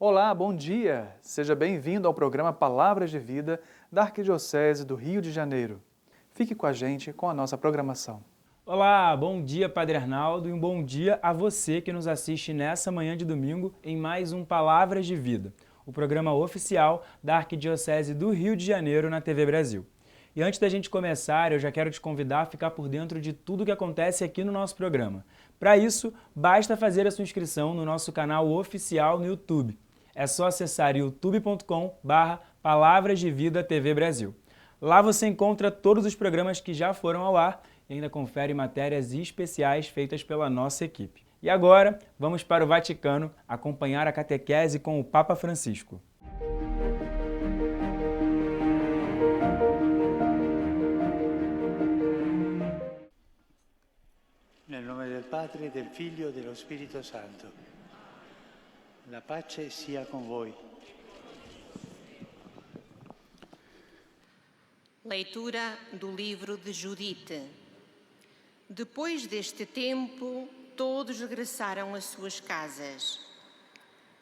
Olá, bom dia! Seja bem-vindo ao programa Palavras de Vida da Arquidiocese do Rio de Janeiro. Fique com a gente com a nossa programação. Olá, bom dia Padre Arnaldo e um bom dia a você que nos assiste nessa manhã de domingo em mais um Palavras de Vida, o programa oficial da Arquidiocese do Rio de Janeiro na TV Brasil. E antes da gente começar, eu já quero te convidar a ficar por dentro de tudo que acontece aqui no nosso programa. Para isso, basta fazer a sua inscrição no nosso canal oficial no YouTube. É só acessar youtube.com/Palavras de Vida TV Brasil. Lá você encontra todos os programas que já foram ao ar e ainda confere matérias especiais feitas pela nossa equipe. E agora, vamos para o Vaticano acompanhar a catequese com o Papa Francisco. Nel nome del Padre, del Figlio e dello Spirito Santo. La pace sia con voi. Leitura do livro de Judite. Depois deste tempo, todos regressaram às suas casas,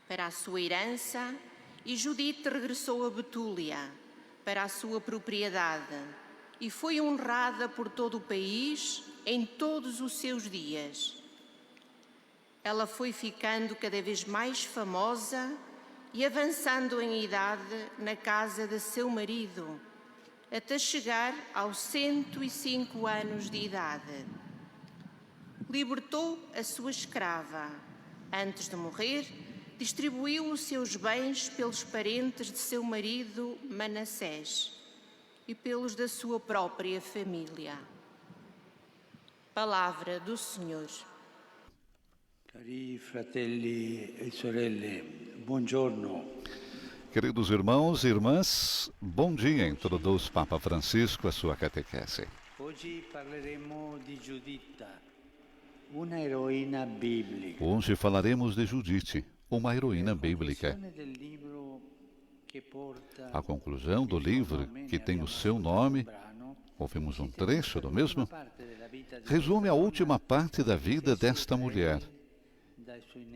para a sua herança, e Judite regressou a Betúlia, para a sua propriedade, e foi honrada por todo o país em todos os seus dias. Ela foi ficando cada vez mais famosa e avançando em idade na casa de seu marido, até chegar aos 105 anos de idade. Libertou a sua escrava. Antes de morrer, distribuiu os seus bens pelos parentes de seu marido Manassés e pelos da sua própria família. Palavra do Senhor. Cari fratelli e sorelle, buongiorno. Queridos irmãos e irmãs, bom dia, introduz Papa Francisco a sua catequese. Oggi parleremo di Giuditta, una eroina biblica. Hoje falaremos de Judite, uma heroína bíblica. A conclusão do livro, que tem o seu nome, ouvimos um trecho do mesmo, resume a última parte da vida desta mulher,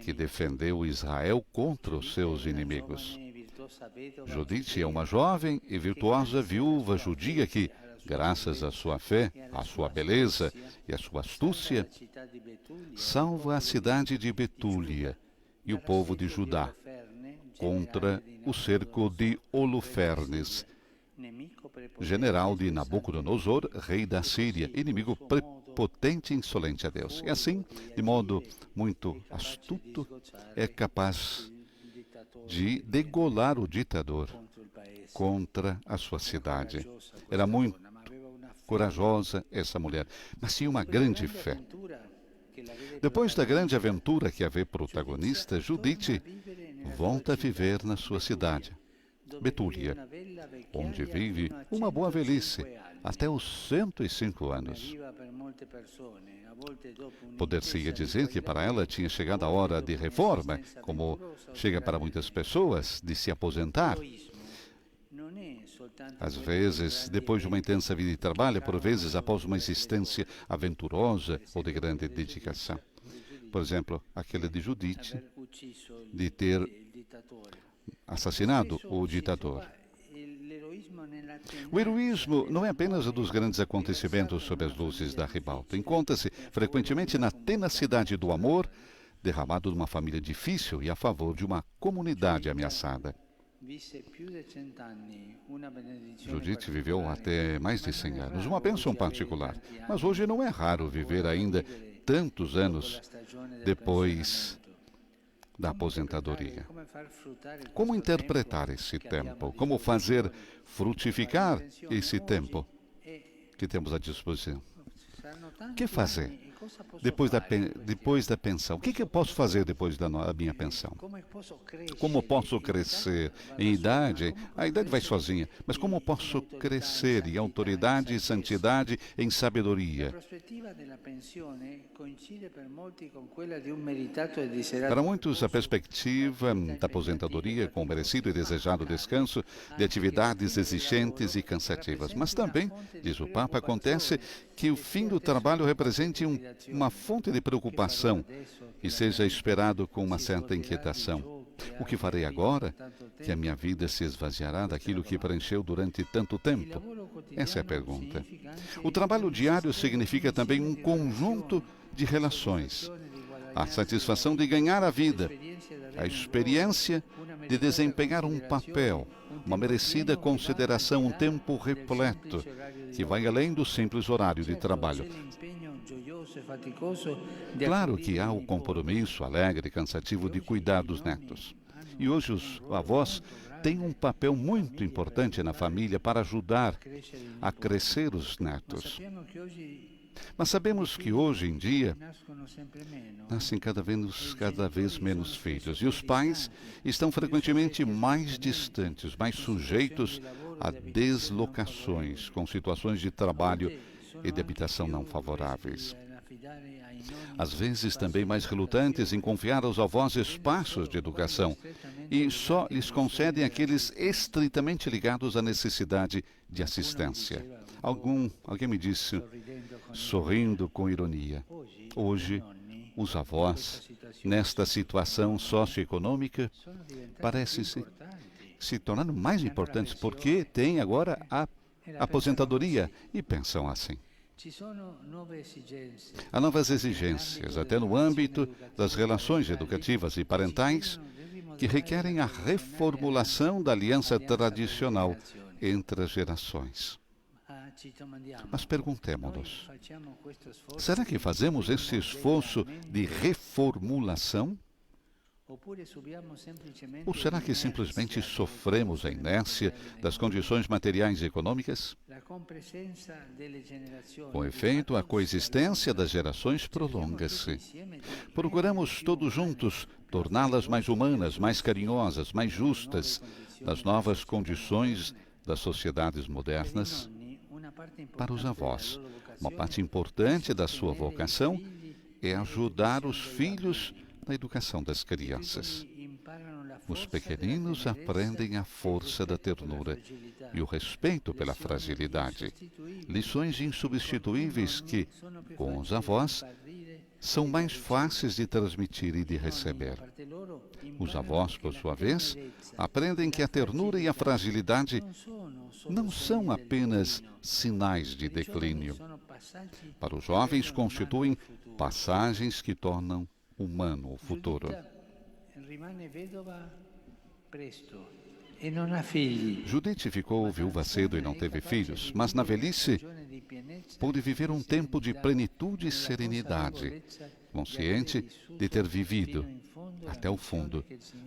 que defendeu Israel contra os seus inimigos. Judite é uma jovem e virtuosa viúva judia que, graças à sua fé, à sua beleza e à sua astúcia, salva a cidade de Betúlia e o povo de Judá contra o cerco de Holofernes, general de Nabucodonosor, rei da Síria, inimigo prepotente e insolente a Deus. E assim, de modo muito astuto, é capaz de degolar o ditador contra a sua cidade. Era muito corajosa essa mulher, mas tinha uma grande fé. Depois da grande aventura que a vê protagonista, Judite volta a viver na sua cidade, Betúlia, onde vive uma boa velhice, até os 105 anos. Poder-se-ia dizer que para ela tinha chegado a hora de reforma, como chega para muitas pessoas, de se aposentar. Às vezes, depois de uma intensa vida de trabalho, por vezes após uma existência aventurosa ou de grande dedicação. Por exemplo, aquele de Judite, de ter assassinado o ditador. O heroísmo não é apenas um dos grandes acontecimentos sob as luzes da ribalta. Encontra-se frequentemente na tenacidade do amor derramado numa família difícil e a favor de uma comunidade ameaçada. Judite viveu até mais de 100 anos, uma bênção particular. Mas hoje não é raro viver ainda tantos anos depois da aposentadoria. Como interpretar esse tempo? Como fazer frutificar esse tempo que temos à disposição? O que fazer depois da pensão? O que eu posso fazer depois da minha pensão? Como posso crescer em idade? A idade vai sozinha, mas como posso crescer em autoridade e santidade, em sabedoria? Para muitos, a perspectiva da aposentadoria com o merecido e desejado descanso de atividades exigentes e cansativas. Mas também, diz o Papa, acontece que o fim do trabalho represente uma fonte de preocupação e seja esperado com uma certa inquietação. O que farei agora, que a minha vida se esvaziará daquilo que preencheu durante tanto tempo? Essa é a pergunta. O trabalho diário significa também um conjunto de relações. A satisfação de ganhar a vida, a experiência de desempenhar um papel, uma merecida consideração, um tempo repleto, que vai além do simples horário de trabalho. Claro que há o compromisso alegre e cansativo de cuidar dos netos. E hoje os avós têm um papel muito importante na família para ajudar a crescer os netos. Mas sabemos que hoje em dia nascem cada vez menos filhos e os pais estão frequentemente mais distantes, mais sujeitos a deslocações, com situações de trabalho e de habitação não favoráveis. Às vezes também mais relutantes em confiar aos avós espaços de educação e só lhes concedem aqueles estritamente ligados à necessidade de assistência. Alguém me disse, sorrindo com ironia, hoje os avós, nesta situação socioeconômica, parecem se tornando mais importantes porque têm agora a aposentadoria e pensam assim. Há novas exigências, até no âmbito das relações educativas e parentais, que requerem a reformulação da aliança tradicional entre as gerações. Mas perguntemo-nos, será que fazemos esse esforço de reformulação? Ou será que simplesmente sofremos a inércia das condições materiais e econômicas? Com efeito, a coexistência das gerações prolonga-se. Procuramos todos juntos torná-las mais humanas, mais carinhosas, mais justas, nas novas condições das sociedades modernas. Para os avós, uma parte importante da sua vocação é ajudar os filhos na educação das crianças. Os pequeninos aprendem a força da ternura e o respeito pela fragilidade, lições insubstituíveis que, com os avós, são mais fáceis de transmitir e de receber. Os avós, por sua vez, aprendem que a ternura e a fragilidade não são apenas sinais de declínio. Para os jovens, constituem passagens que tornam humano o futuro. Judite ficou viúva cedo e não teve filhos, mas na velhice pôde viver um tempo de plenitude e serenidade, consciente de ter vivido, até o fundo,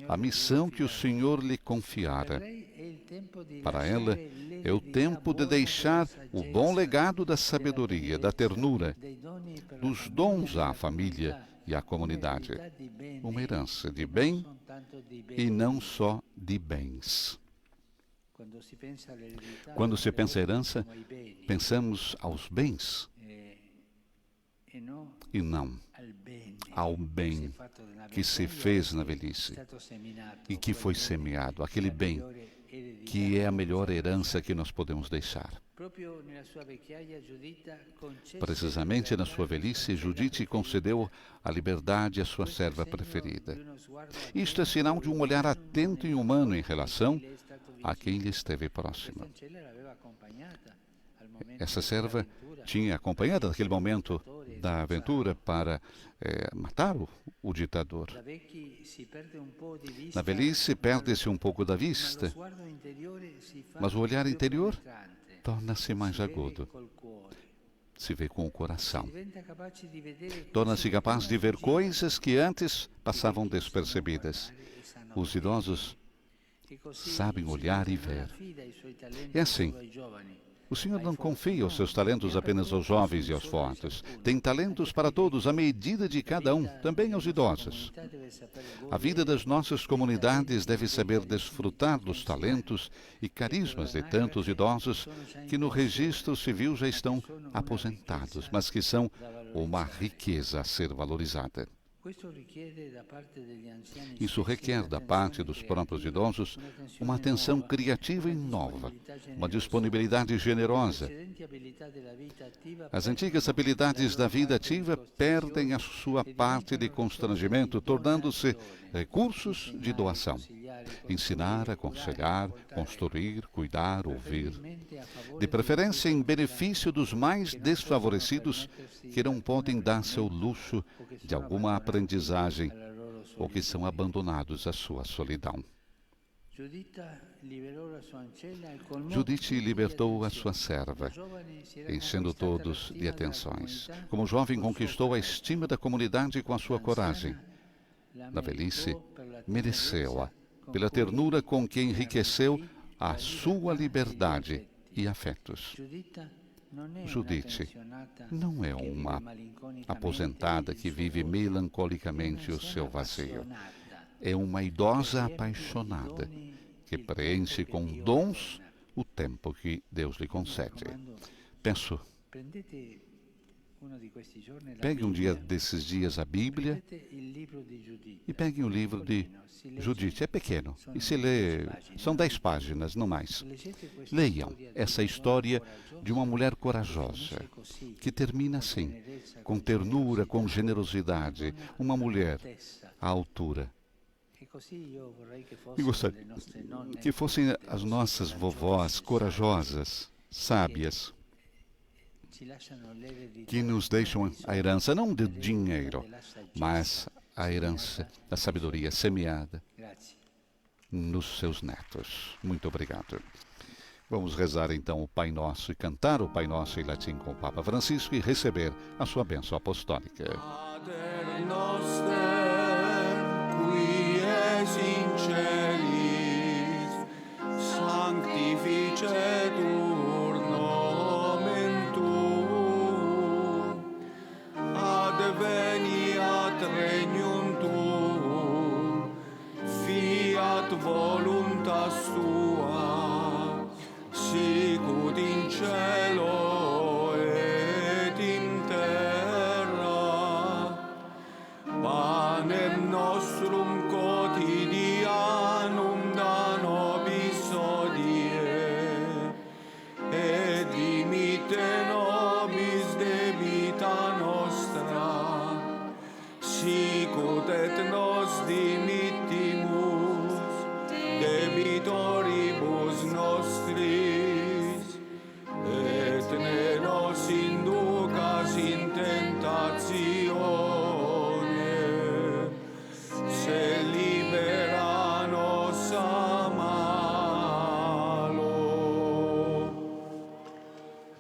a missão que o Senhor lhe confiara. Para ela, é o tempo de deixar o bom legado da sabedoria, da ternura, dos dons à família e à comunidade. Uma herança de bem e não só de bens. Quando se pensa herança, pensamos aos bens e não ao bem que se fez na velhice e que foi semeado, aquele bem que é a melhor herança que nós podemos deixar. Precisamente na sua velhice, Judite concedeu a liberdade à sua serva preferida. Isto é sinal de um olhar atento e humano em relação a quem lhe esteve próxima. Essa serva tinha acompanhado naquele momento da aventura para matar o ditador. Na velhice, perde-se um pouco da vista, mas o olhar interior torna-se mais agudo. Se vê com o coração. Torna-se capaz de ver coisas que antes passavam despercebidas. Os idosos sabem olhar e ver. É assim. O Senhor não confia os seus talentos apenas aos jovens e aos fortes. Tem talentos para todos, à medida de cada um, também aos idosos. A vida das nossas comunidades deve saber desfrutar dos talentos e carismas de tantos idosos que no registro civil já estão aposentados, mas que são uma riqueza a ser valorizada. Isso requer da parte dos próprios idosos uma atenção criativa e nova, uma disponibilidade generosa. As antigas habilidades da vida ativa perdem a sua parte de constrangimento, tornando-se recursos de doação. Ensinar, aconselhar, construir, cuidar, ouvir. De preferência em benefício dos mais desfavorecidos que não podem dar-se ao luxo de alguma aprendizagem ou que são abandonados à sua solidão. Judite libertou a sua serva, enchendo todos de atenções. Como jovem, conquistou a estima da comunidade com a sua coragem. Na velhice, mereceu-a pela ternura com que enriqueceu a sua liberdade e afetos. Judite não é uma aposentada que vive melancolicamente o seu vazio. É uma idosa apaixonada que preenche com dons o tempo que Deus lhe concede. Peço, pegue um dia desses dias a Bíblia e pegue o livro de Judite. É pequeno e se lê, são 10 páginas, não mais. Leiam essa história de uma mulher corajosa, que termina assim, com ternura, com generosidade, uma mulher à altura. E gostaria que fossem as nossas vovós corajosas, sábias, que nos deixam a herança, não de dinheiro, mas a herança da sabedoria semeada nos seus netos. Muito obrigado. Vamos rezar então o Pai Nosso e cantar o Pai Nosso em latim com o Papa Francisco e receber a sua bênção apostólica. Pater noster, qui es in celis, sanctificetur nomen tuum, adveniat regnum tuum, fiat voluntas tua, sicut in cielo et in terra. Panem nostrum quotidianum da nobis hodie, et dimitte nobis debita nostra, sicut et nos dimittimus debitoribus nostris, et ne nos inducas in tentatione, se libera nos a malo.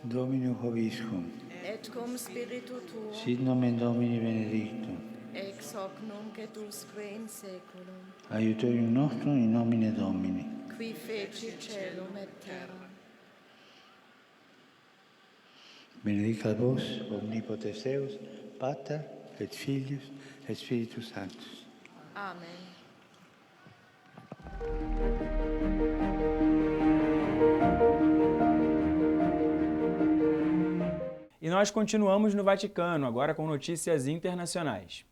Dominum vobiscum, Et cum spiritu tuo, sit nomen Domini benedictum, ex hoc nunc et usque in saeculum, aiutorium nostrum in nomine Domini. qui feci celum et terra. Benedicat vos, omnipotens Deus, Pater et Filius et Spiritus Sanctus. Amen. E nós continuamos no Vaticano, agora com notícias internacionais.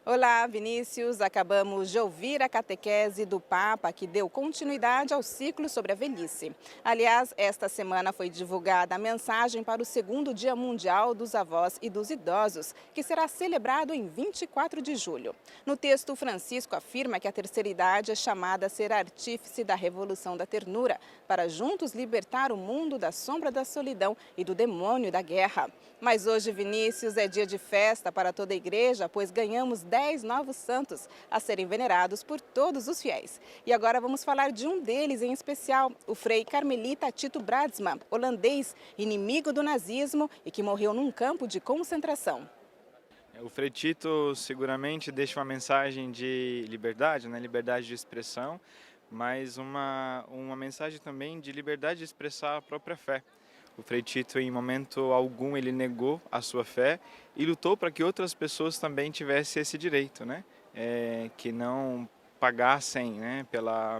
Olá, Vinícius. Acabamos de ouvir a catequese do Papa, que deu continuidade ao ciclo sobre a velhice. Aliás, esta semana foi divulgada a mensagem para o segundo Dia Mundial dos Avós e dos Idosos, que será celebrado em 24 de julho. No texto, Francisco afirma que a terceira idade é chamada a ser artífice da revolução da ternura, para juntos libertar o mundo da sombra da solidão e do demônio da guerra. Mas hoje, Vinícius, é dia de festa para toda a igreja, pois ganhamos 10 novos santos a serem venerados por todos os fiéis. E agora vamos falar de um deles em especial, o frei carmelita Tito Bradsma, holandês, inimigo do nazismo e que morreu num campo de concentração. O Frei Tito seguramente deixa uma mensagem de liberdade, né? Liberdade de expressão, mas uma mensagem também de liberdade de expressar a própria fé. O Frei Tito, em momento algum, ele negou a sua fé e lutou para que outras pessoas também tivessem esse direito, né? Que não pagassem, né,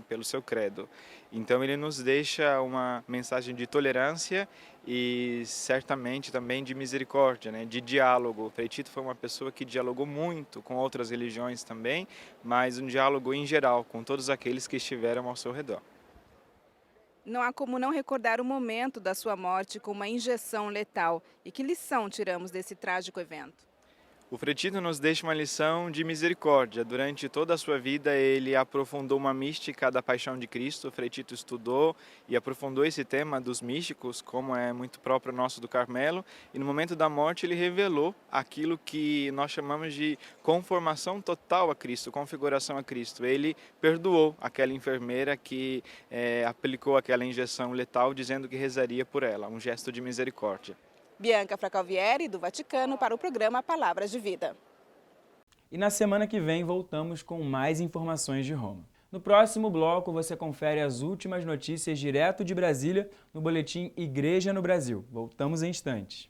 pelo seu credo. Então ele nos deixa uma mensagem de tolerância e certamente também de misericórdia, né, de diálogo. Frei Tito foi uma pessoa que dialogou muito com outras religiões também, mas um diálogo em geral com todos aqueles que estiveram ao seu redor. Não há como não recordar o momento da sua morte com uma injeção letal. E que lição tiramos desse trágico evento? O Frei Tito nos deixa uma lição de misericórdia. Durante toda a sua vida, ele aprofundou uma mística da paixão de Cristo. O Frei Tito estudou e aprofundou esse tema dos místicos, como é muito próprio nosso do Carmelo. E no momento da morte, ele revelou aquilo que nós chamamos de conformação total a Cristo, configuração a Cristo. Ele perdoou aquela enfermeira que aplicou aquela injeção letal, dizendo que rezaria por ela, um gesto de misericórdia. Bianca Fracalvieri, do Vaticano, para o programa Palavras de Vida. E na semana que vem voltamos com mais informações de Roma. No próximo bloco você confere as últimas notícias direto de Brasília no boletim Igreja no Brasil. Voltamos em instantes.